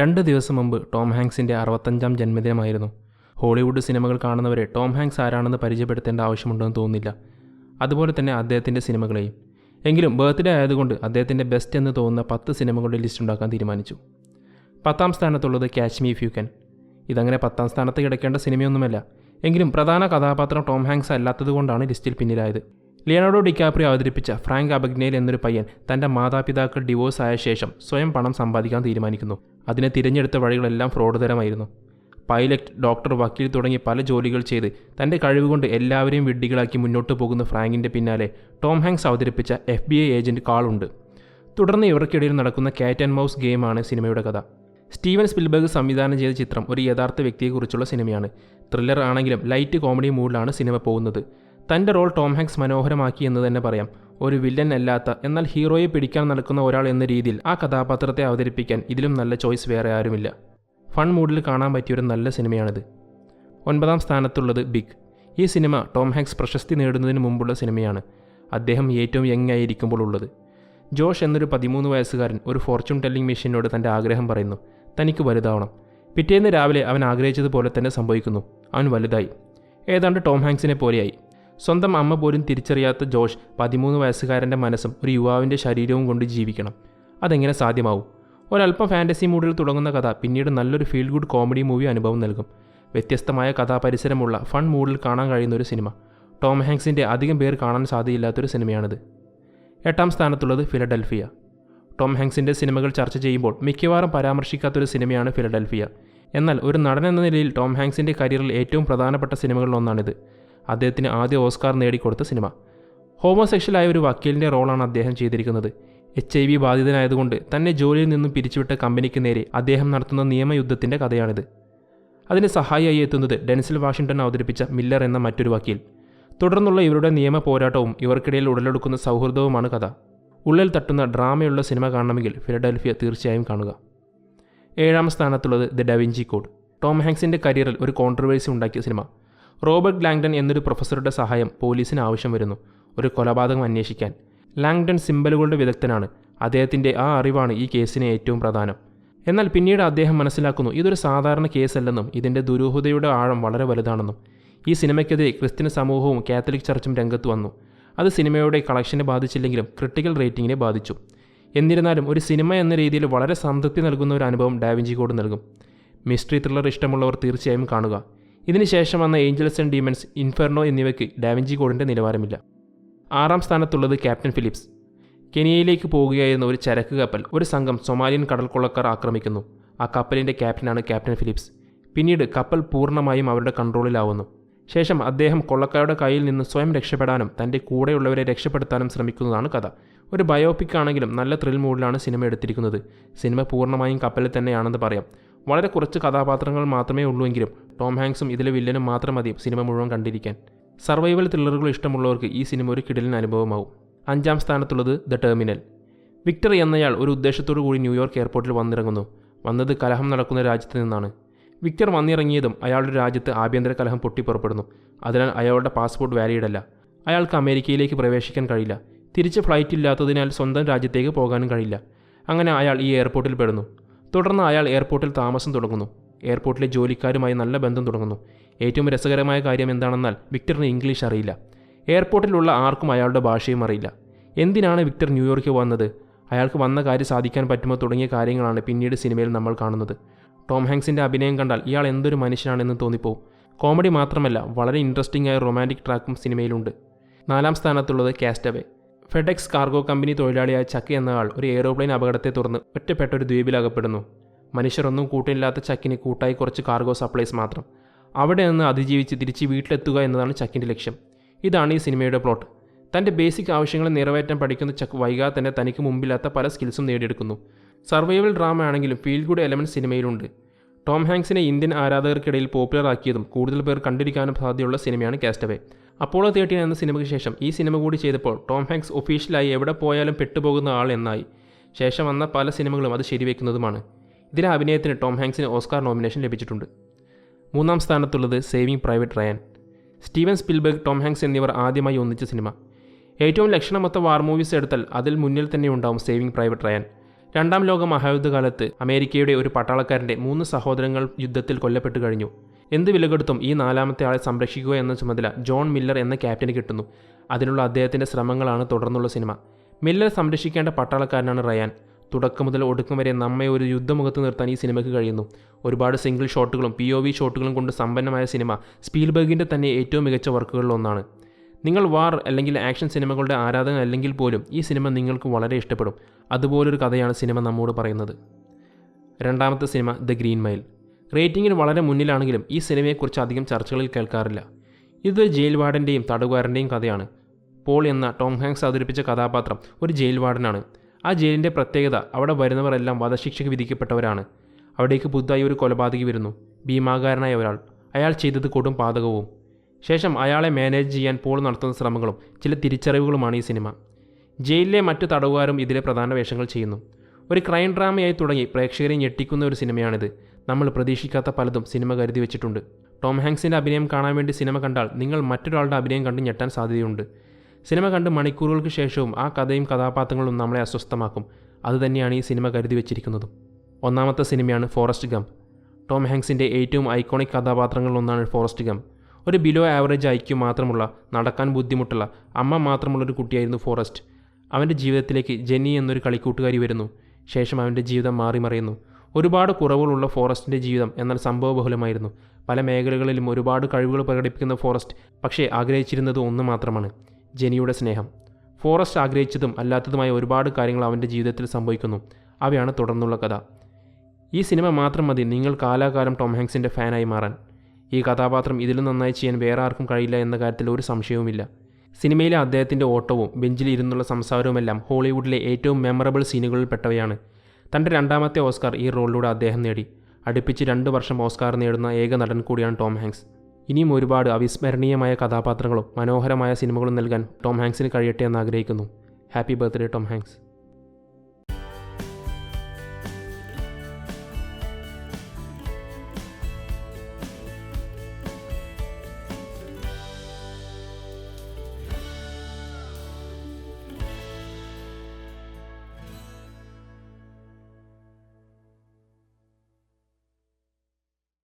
2 ദിവസം മുമ്പ് Tom ഹാങ്ക്സിൻ്റെ 65ാം ജന്മദിനമായിരുന്നു. Hollywood സിനിമകൾ കാണുന്നവരെ ടോം ഹാങ്ക്സ് ആരാണെന്ന് പരിചയപ്പെടുത്തേണ്ട ആവശ്യമുണ്ടെന്ന് തോന്നുന്നില്ല. അതുപോലെ തന്നെ അദ്ദേഹത്തിൻ്റെ സിനിമകളെയും. എങ്കിലും ബർത്ത്ഡേ ആയതുകൊണ്ട് അദ്ദേഹത്തിൻ്റെ ബെസ്റ്റ് എന്ന് തോന്നുന്ന 10 സിനിമകളുടെ ലിസ്റ്റ് ഉണ്ടാക്കാൻ തീരുമാനിച്ചു. 10ാം സ്ഥാനത്തുള്ളത് catch me if you can. ഇതങ്ങനെ 10ാം സ്ഥാനത്ത് കിടക്കേണ്ട സിനിമയൊന്നുമല്ല. എങ്കിലും പ്രധാന കഥാപാത്രം ടോം ഹാങ്ക്സ് അല്ലാത്തതുകൊണ്ടാണ് ലിസ്റ്റിൽ പിന്നിലായത്. ലിയനാർഡോ ഡിക്കാപ്രിയോ അവതരിപ്പിച്ച ഫ്രാങ്ക് അബഗ്നേൽ എന്നൊരു പയ്യൻ തൻ്റെ മാതാപിതാക്കൾ ഡിവോഴ്സ് ആയ ശേഷം സ്വയം പണം സമ്പാദിക്കാൻ തീരുമാനിക്കുന്നു. അതിനെ തിരഞ്ഞെടുത്ത വഴികളെല്ലാം ഫ്രോഡ് തരമായിരുന്നു. പൈലറ്റ്, ഡോക്ടർ, വക്കീൽ തുടങ്ങി പല ജോലികൾ ചെയ്ത് തൻ്റെ കഴിവുകൊണ്ട് എല്ലാവരെയും വിഡ്ഢികളാക്കി മുന്നോട്ട് പോകുന്ന ഫ്രാങ്കിൻ്റെ പിന്നാലെ ടോം ഹാങ്ക്സ് അവതരിപ്പിച്ച FBI ഏജൻറ്റ് കാൾ ഉണ്ട്. തുടർന്ന് ഇവർക്കിടയിൽ നടക്കുന്ന ക്യാറ്റ് ആൻഡ് മൗസ് ഗെയിമാണ് സിനിമയുടെ കഥ. സ്റ്റീവൻ സ്പിൽബർഗ് സംവിധാനം ചെയ്ത ചിത്രം ഒരു യഥാർത്ഥ വ്യക്തിയെക്കുറിച്ചുള്ള സിനിമയാണ്. ത്രില്ലർ ആണെങ്കിലും ലൈറ്റ് കോമഡി മൂഡിലാണ് സിനിമ പോകുന്നത്. തൻ്റെ റോൾ ടോം ഹാങ്ക്സ് മനോഹരമാക്കി എന്ന് തന്നെ പറയാം. ഒരു വില്ലൻ അല്ലാത്ത എന്നാൽ ഹീറോയെ പിടിക്കാൻ നടക്കുന്ന ഒരാൾ എന്ന രീതിയിൽ ആ കഥാപാത്രത്തെ അവതരിപ്പിക്കാൻ ഇതിലും നല്ല ചോയ്സ് വേറെ ആരുമില്ല. ഫൺ മൂഡിൽ കാണാൻ പറ്റിയൊരു നല്ല സിനിമയാണിത്. 9ാം സ്ഥാനത്തുള്ളത് ബിഗ്. ഈ സിനിമ ടോം ഹാങ്ക്സ് പ്രശസ്തി നേടുന്നതിന് മുമ്പുള്ള സിനിമയാണ്. അദ്ദേഹം ഏറ്റവും യങ് ആയിരിക്കുമ്പോൾ ഉള്ളത്. ജോഷ് എന്നൊരു 13 വയസ്സുകാരൻ ഒരു ഫോർച്യൂൺ ടെല്ലിംഗ് മെഷീനോട് തൻ്റെ ആഗ്രഹം പറയുന്നു. തനിക്ക് വലുതാവണം. പിറ്റേന്ന് രാവിലെ അവൻ ആഗ്രഹിച്ചതുപോലെ തന്നെ സംഭവിക്കുന്നു. അവൻ വലുതായി. ഏതാണ്ട് ടോം ഹാങ്ക്സിനെ പോലെയായി. സ്വന്തം അമ്മ പോലും തിരിച്ചറിയാത്ത ജോഷ് 13 വയസ്സുകാരൻ്റെ മനസ്സും ഒരു യുവാവിൻ്റെ ശരീരവും കൊണ്ട് ജീവിക്കണം. അതെങ്ങനെ സാധ്യമാവും? ഒരല്പം ഫാൻറ്റസി മൂഡിൽ തുടങ്ങുന്ന കഥ പിന്നീട് നല്ലൊരു ഫീൽ ഗുഡ് കോമഡി മൂവി അനുഭവം നൽകും. വ്യത്യസ്തമായ കഥാപരിസരമുള്ള ഫൺ മൂഡിൽ കാണാൻ കഴിയുന്ന ഒരു സിനിമ. ടോം ഹാങ്ക്സിൻ്റെ അധികം പേർ കാണാൻ സാധ്യതയില്ലാത്തൊരു സിനിമയാണിത്. 8ാം സ്ഥാനത്തുള്ളത് ഫിലഡൽഫിയ. ടോം ഹാങ്ക്സിൻ്റെ സിനിമകൾ ചർച്ച ചെയ്യുമ്പോൾ മിക്കവാറും പരാമർശിക്കാത്തൊരു സിനിമയാണ് ഫിലഡൽഫിയ. എന്നാൽ ഒരു നടൻ എന്ന നിലയിൽ ടോം ഹാങ്ക്സിൻ്റെ കരിയറിൽ ഏറ്റവും പ്രധാനപ്പെട്ട സിനിമകളിലൊന്നാണിത്. അദ്ദേഹത്തിന് ആദ്യ ഓസ്കാർ നേടിക്കൊടുത്ത സിനിമ. ഹോമോസെക്ഷലായ ഒരു വക്കീലിൻ്റെ റോളാണ് അദ്ദേഹം ചെയ്തിരിക്കുന്നത്. HIV ബാധിതനായതുകൊണ്ട് തന്നെ ജോലിയിൽ നിന്നും പിരിച്ചുവിട്ട കമ്പനിക്ക് നേരെ അദ്ദേഹം നടത്തുന്ന നിയമയുദ്ധത്തിൻ്റെ കഥയാണിത്. അതിന് സഹായിയായി എത്തുന്നത് ഡെൻസിൽ വാഷിംഗ്ടൺ അവതരിപ്പിച്ച മില്ലർ എന്ന മറ്റൊരു വക്കീൽ. തുടർന്നുള്ള ഇവരുടെ നിയമ പോരാട്ടവും ഇവർക്കിടയിൽ ഉടലെടുക്കുന്ന സൗഹൃദവുമാണ് കഥ. ഉള്ളിൽ തട്ടുന്ന ഡ്രാമയുള്ള സിനിമ കാണണമെങ്കിൽ ഫിലഡൽഫിയ തീർച്ചയായും കാണുക. 7ാം സ്ഥാനത്തുള്ളത് ദ ഡാവിഞ്ചി കോഡ്. ടോം ഹാങ്ക്സിൻ്റെ കരിയറിൽ ഒരു കോൺട്രവേഴ്സി ഉണ്ടാക്കിയ സിനിമ. റോബർട്ട് ലാങ്ഡൺ എന്നൊരു പ്രൊഫസറുടെ സഹായം പോലീസിന് ആവശ്യം വരുന്നു ഒരു കൊലപാതകം അന്വേഷിക്കാൻ. ലാങ്ഡൺ സിംബലുകളുടെ വിദഗ്ധനാണ്. അദ്ദേഹത്തിൻ്റെ ആ അറിവാണ് ഈ കേസിന് ഏറ്റവും പ്രധാനം. എന്നാൽ പിന്നീട് അദ്ദേഹം മനസ്സിലാക്കുന്നു ഇതൊരു സാധാരണ കേസല്ലെന്നും ഇതിൻ്റെ ദുരൂഹതയുടെ ആഴം വളരെ വലുതാണെന്നും. ഈ സിനിമയ്ക്കെതിരെ ക്രിസ്ത്യൻ സമൂഹവും കാത്തലിക് ചർച്ചും രംഗത്ത് വന്നു. അത് സിനിമയുടെ കളക്ഷനെ ബാധിച്ചില്ലെങ്കിലും ക്രിട്ടിക്കൽ റേറ്റിങ്ങിനെ ബാധിച്ചു. എന്നിരുന്നാലും ഒരു സിനിമ എന്ന രീതിയിൽ വളരെ സംതൃപ്തി നൽകുന്ന ഒരു അനുഭവം ഡാവിഞ്ചി കോഡ് നൽകും. മിസ്റ്ററി ത്രില്ലർ ഇഷ്ടമുള്ളവർ തീർച്ചയായും കാണുക. ഇതിനുശേഷം വന്ന ഏഞ്ചൽസ് ആൻഡ് ഡീമൻസ്, ഇൻഫെർണോ എന്നിവയ്ക്ക് ഡാവിഞ്ചി കോഡിൻ്റെ നിലവാരമില്ല. 6ാം സ്ഥാനത്തുള്ളത് ക്യാപ്റ്റൻ ഫിലിപ്സ്. കെനിയയിലേക്ക് പോകുകയായിരുന്ന ഒരു ചരക്ക് കപ്പൽ ഒരു സംഘം സൊമാലിയൻ കടൽക്കൊള്ളക്കാർ ആക്രമിക്കുന്നു. ആ കപ്പലിൻ്റെ ക്യാപ്റ്റനാണ് ക്യാപ്റ്റൻ ഫിലിപ്സ്. പിന്നീട് കപ്പൽ പൂർണ്ണമായും അവരുടെ കൺട്രോളിലാവുന്നു. ശേഷം അദ്ദേഹം കൊള്ളക്കാരുടെ കയ്യിൽ നിന്ന് സ്വയം രക്ഷപ്പെടാനും തൻ്റെ കൂടെയുള്ളവരെ രക്ഷപ്പെടുത്താനും ശ്രമിക്കുന്നതാണ് കഥ. ഒരു ബയോപിക് ആണെങ്കിലും നല്ല ത്രിൽ മൂഡിലാണ് സിനിമ എടുത്തിരിക്കുന്നത്. സിനിമ പൂർണ്ണമായും കപ്പലിൽ തന്നെയാണെന്ന് പറയാം. വളരെ കുറച്ച് കഥാപാത്രങ്ങൾ മാത്രമേ ഉള്ളൂവെങ്കിലും ടോം ഹാങ്ക്സും ഇതിലെ വില്ലനും മാത്രം മതി സിനിമ മുഴുവൻ കണ്ടിരിക്കാൻ. സർവൈവൽ ത്രില്ലറുകൾ ഇഷ്ടമുള്ളവർക്ക് ഈ സിനിമ ഒരു കിടിലൻ അനുഭവമാവും. 5ാം സ്ഥാനത്തുള്ളത് ദ ടെർമിനൽ. വിക്ടർ എന്നയാൾ ഒരു ഉദ്ദേശത്തോടു കൂടി ന്യൂയോർക്ക് എയർപോർട്ടിൽ വന്നിറങ്ങുന്നു. വന്നത് കലഹം നടക്കുന്ന രാജ്യത്ത് നിന്നാണ്. വിക്ടർ വന്നിറങ്ങിയതും അയാളുടെ രാജ്യത്ത് ആഭ്യന്തര കലഹം പൊട്ടിപ്പുറപ്പെടുന്നു. അതിനാൽ അയാളുടെ പാസ്പോർട്ട് വാലിഡ് അല്ല. അയാൾക്ക് അമേരിക്കയിലേക്ക് പ്രവേശിക്കാൻ കഴിയില്ല. തിരിച്ച് ഫ്ലൈറ്റ് ഇല്ലാത്തതിനാൽ സ്വന്തം രാജ്യത്തേക്ക് പോകാനും കഴിയില്ല. അങ്ങനെ അയാൾ ഈ എയർപോർട്ടിൽ പെടുന്നു. തുടർന്ന് അയാൾ എയർപോർട്ടിൽ താമസം തുടങ്ങുന്നു. എയർപോർട്ടിലെ ജോലിക്കാരുമായി നല്ല ബന്ധം തുടങ്ങുന്നു. ഏറ്റവും രസകരമായ കാര്യം എന്താണെന്നാൽ വിക്ടറിന് ഇംഗ്ലീഷ് അറിയില്ല. എയർപോർട്ടിലുള്ള ആർക്കും അയാളുടെ ഭാഷയും അറിയില്ല. എന്തിനാണ് വിക്ടർ ന്യൂയോർക്ക് വന്നത്, അയാൾക്ക് വന്ന കാര്യം സാധിക്കാൻ പറ്റുമോ തുടങ്ങിയ കാര്യങ്ങളാണ് പിന്നീട് സിനിമയിൽ നമ്മൾ കാണുന്നത്. ടോം ഹാങ്ക്സിൻ്റെ അഭിനയം കണ്ടാൽ ഇയാൾ എന്തൊരു മനുഷ്യനാണെന്ന് തോന്നിപ്പോവും. കോമഡി മാത്രമല്ല വളരെ ഇൻട്രസ്റ്റിംഗ് ആയ റൊമാൻറ്റിക് ട്രാക്കും സിനിമയിലുണ്ട്. 4ാം സ്ഥാനത്തുള്ളത് കാസ്റ്റവേ. ഫെഡെക്സ് കാർഗോ കമ്പനി തൊഴിലാളിയായ ചക്ക് എന്നയാൾ ഒരു എയ്റോപ്ലെയിൻ അപകടത്തെ തുടർന്ന് ഒറ്റപ്പെട്ട ഒരു ദ്വീപിൽ അകപ്പെടുന്നു. മനുഷ്യരൊന്നും കൂട്ടില്ലാത്ത ചക്കിന് കൂട്ടായി കുറച്ച് കാർഗോ സപ്ലൈസ് മാത്രം. അവിടെ നിന്ന് അതിജീവിച്ച് തിരിച്ച് വീട്ടിലെത്തുക എന്നതാണ് ചക്കിൻ്റെ ലക്ഷ്യം. ഇതാണ് ഈ സിനിമയുടെ പ്ലോട്ട്. തൻ്റെ ബേസിക് ആവശ്യങ്ങൾ നിറവേറ്റാൻ പഠിക്കുന്ന ചക്ക് വൈകാതെ തന്നെ തനിക്ക് മുമ്പില്ലാത്ത പല സ്കിൽസും നേടിയെടുക്കുന്നു. സർവൈവൽ ഡ്രാമ ആണെങ്കിലും ഫീൽ ഗുഡ് എലമെൻറ്റ് സിനിമയിലുണ്ട്. ടോം ഹാങ്ക്സിനെ ഇന്ത്യൻ ആരാധകർക്കിടയിൽ പോപ്പുലർ ആക്കിയതും കൂടുതൽ പേർ കണ്ടിരിക്കാനും സാധ്യതയുള്ള സിനിമയാണ് കാസ്റ്റവേ. അപ്പോളോ 13 എന്ന സിനിമയ്ക്ക് ശേഷം ഈ സിനിമ കൂടി ചെയ്തപ്പോൾ ടോം ഹാങ്ക്സ് ഒഫീഷ്യലായി എവിടെ പോയാലും പെട്ടുപോകുന്ന ആൾ എന്നായി. ശേഷം വന്ന പല സിനിമകളും അത് ശരിവെക്കുന്നതുമാണ്. ഇതിലെ അഭിനയത്തിന് ടോം ഹാങ്ക്സിന് ഓസ്കാർ നോമിനേഷൻ ലഭിച്ചിട്ടുണ്ട്. 3ാം സ്ഥാനത്തുള്ളത് saving private Ryan. Steven Spielberg, Tom Hanks എന്നിവർ ആദ്യമായി ഒന്നിച്ച സിനിമ. ഏറ്റവും ലക്ഷണമൊത്ത വാർ മൂവീസ് എടുത്താൽ അതിൽ മുന്നിൽ തന്നെ ഉണ്ടാവും സേവിംഗ് പ്രൈവറ്റ് റയാൻ. രണ്ടാം ലോക മഹായുദ്ധകാലത്ത് അമേരിക്കയുടെ ഒരു പട്ടാളക്കാരൻ്റെ 3 സഹോദരങ്ങൾ യുദ്ധത്തിൽ കൊല്ലപ്പെട്ടു കഴിഞ്ഞു. എന്ത് വിലകൊടുത്തും ഈ 4ാമത്തെ ആളെ സംരക്ഷിക്കുക എന്ന ചുമതല ജോൺ മില്ലർ എന്ന ക്യാപ്റ്റന് കിട്ടുന്നു. അതിനുള്ള അദ്ദേഹത്തിൻ്റെ ശ്രമങ്ങളാണ് തുടർന്നുള്ള സിനിമ. മില്ലർ സംരക്ഷിക്കേണ്ട പട്ടാളക്കാരനാണ് റയാൻ. തുടക്കം മുതൽ ഒടുക്കം വരെ നമ്മെ ഒരു യുദ്ധമുഖത്ത് നിർത്താൻ ഈ സിനിമയ്ക്ക് കഴിയുന്നു. ഒരുപാട് സിംഗിൾ ഷോട്ടുകളും POV ഷോട്ടുകളും കൊണ്ട് സമ്പന്നമായ സിനിമ സ്പീൽബർഗിൻ്റെ തന്നെ ഏറ്റവും മികച്ച വർക്കുകളിലൊന്നാണ്. നിങ്ങൾ വാർ അല്ലെങ്കിൽ ആക്ഷൻ സിനിമകളുടെ ആരാധകൻ അല്ലെങ്കിൽ പോലും ഈ സിനിമ നിങ്ങൾക്ക് വളരെ ഇഷ്ടപ്പെടും. അതുപോലൊരു കഥയാണ് സിനിമ നമ്മോട് പറയുന്നത്. രണ്ടാമത്തെ സിനിമ ദ ഗ്രീൻ മൈൽ. റേറ്റിംഗിൽ വളരെ മുന്നിലാണെങ്കിലും ഈ സിനിമയെക്കുറിച്ച് അധികം ചർച്ചകളിൽ കേൾക്കാറില്ല. ഇതൊരു ജയിൽ വാർഡൻ്റെയും തടവുകാരൻ്റെയും കഥയാണ്. പോൾ എന്ന ടോം ഹാങ്ക്സ് അവതരിപ്പിച്ച കഥാപാത്രം ഒരു ജയിൽ വാർഡനാണ്. ആ ജയിലിൻ്റെ പ്രത്യേകത അവിടെ വരുന്നവരെല്ലാം വധശിക്ഷയ്ക്ക് വിധിക്കപ്പെട്ടവരാണ്. അവിടേക്ക് പുതുതായി ഒരു കൊലപാതകി വരുന്നു, ഭീമാകാരനായ ഒരാൾ. അയാൾ ചെയ്തത് കൊടും പാതകവും. ശേഷം അയാളെ മാനേജ് ചെയ്യാൻ പോൾ നടത്തുന്ന ശ്രമങ്ങളും ചില തിരിച്ചറിവുകളുമാണ് ഈ സിനിമ. ജയിലിലെ മറ്റു തടവുകാരും ഇതിലെ പ്രധാന വേഷങ്ങൾ ചെയ്യുന്നു. ഒരു ക്രൈം ഡ്രാമയായി തുടങ്ങി പ്രേക്ഷകരെ ഞെട്ടിക്കുന്ന ഒരു സിനിമയാണിത്. നമ്മൾ പ്രതീക്ഷിക്കാത്ത പലതും സിനിമ കരുതി വെച്ചിട്ടുണ്ട്. ടോം ഹാങ്ക്സിൻ്റെ അഭിനയം കാണാൻ വേണ്ടി സിനിമ കണ്ടാൽ നിങ്ങൾ മറ്റൊരാളുടെ അഭിനയം കണ്ട് ഞെട്ടാൻ സാധ്യതയുണ്ട്. സിനിമ കണ്ട് മണിക്കൂറുകൾക്ക് ശേഷവും ആ കഥയും കഥാപാത്രങ്ങളും നമ്മളെ അസ്വസ്ഥമാക്കും. അതുതന്നെയാണ് ഈ സിനിമ കരുതി വെച്ചിരിക്കുന്നതും. ഒന്നാമത്തെ സിനിമയാണ് ഫോറസ്റ്റ് ഗംപ്. ടോം ഹാങ്ക്സിൻ്റെ ഏറ്റവും ഐക്കോണിക് കഥാപാത്രങ്ങളിലൊന്നാണ് ഫോറസ്റ്റ് ഗംപ്. ഒരു ബിലോ ആവറേജ് ഐക്യു മാത്രമുള്ള, നടക്കാൻ ബുദ്ധിമുട്ടുള്ള, അമ്മ മാത്രമുള്ളൊരു കുട്ടിയായിരുന്നു ഫോറസ്റ്റ്. അവൻ്റെ ജീവിതത്തിലേക്ക് ജെന്നി എന്നൊരു കളിക്കൂട്ടുകാരി വരുന്നു. ശേഷം അവൻ്റെ ജീവിതം മാറിമറിയുന്നു. ഒരുപാട് കുറവുകളുള്ള ഫോറസ്റ്റിൻ്റെ ജീവിതം എന്നാൽ സംഭവബഹുലമായിരുന്നു. പല മേഖലകളിലും ഒരുപാട് കഴിവുകൾ പ്രകടിപ്പിക്കുന്ന ഫോറസ്റ്റ് പക്ഷേ ആഗ്രഹിച്ചിരുന്നത് ഒന്ന് മാത്രമാണ്, ജെനിയുടെ സ്നേഹം. ഫോറസ്റ്റ് ആഗ്രഹിച്ചതും അല്ലാത്തതുമായ ഒരുപാട് കാര്യങ്ങൾ അവൻ്റെ ജീവിതത്തിൽ സംഭവിക്കുന്നു. അവയാണ് തുടർന്നുള്ള കഥ. ഈ സിനിമ മാത്രം മതി നിങ്ങൾ കാലാകാലം ടോം ഹാങ്ക്സിൻ്റെ ഫാനായി മാറാൻ. ഈ കഥാപാത്രം ഇതിലും നന്നായി ചെയ്യാൻ വേറെ ആർക്കും കഴിയില്ല എന്ന കാര്യത്തിൽ ഒരു സംശയവുമില്ല. സിനിമയിലെ അദ്ദേഹത്തിൻ്റെ ഓട്ടവും ബെഞ്ചിൽ ഇരുന്നുള്ള സംസാരവുമെല്ലാം ഹോളിവുഡിലെ ഏറ്റവും മെമ്മറബിൾ സീനുകളിൽ പെട്ടവയാണ്. തൻ്റെ 2ാമത്തെ ഓസ്കാർ ഈ റോളിലൂടെ അദ്ദേഹം നേടി. അടുപ്പിച്ച് 2 വർഷം ഓസ്കാർ നേടുന്ന ഏക നടൻ കൂടിയാണ് ടോം ഹാങ്ക്സ്. ഇനിയും ഒരുപാട് അവിസ്മരണീയമായ കഥാപാത്രങ്ങളും മനോഹരമായ സിനിമകളും നൽകാൻ ടോം ഹാങ്ക്സിന് കഴിയട്ടെ എന്ന് ആഗ്രഹിക്കുന്നു. Happy birthday Tom Hanks.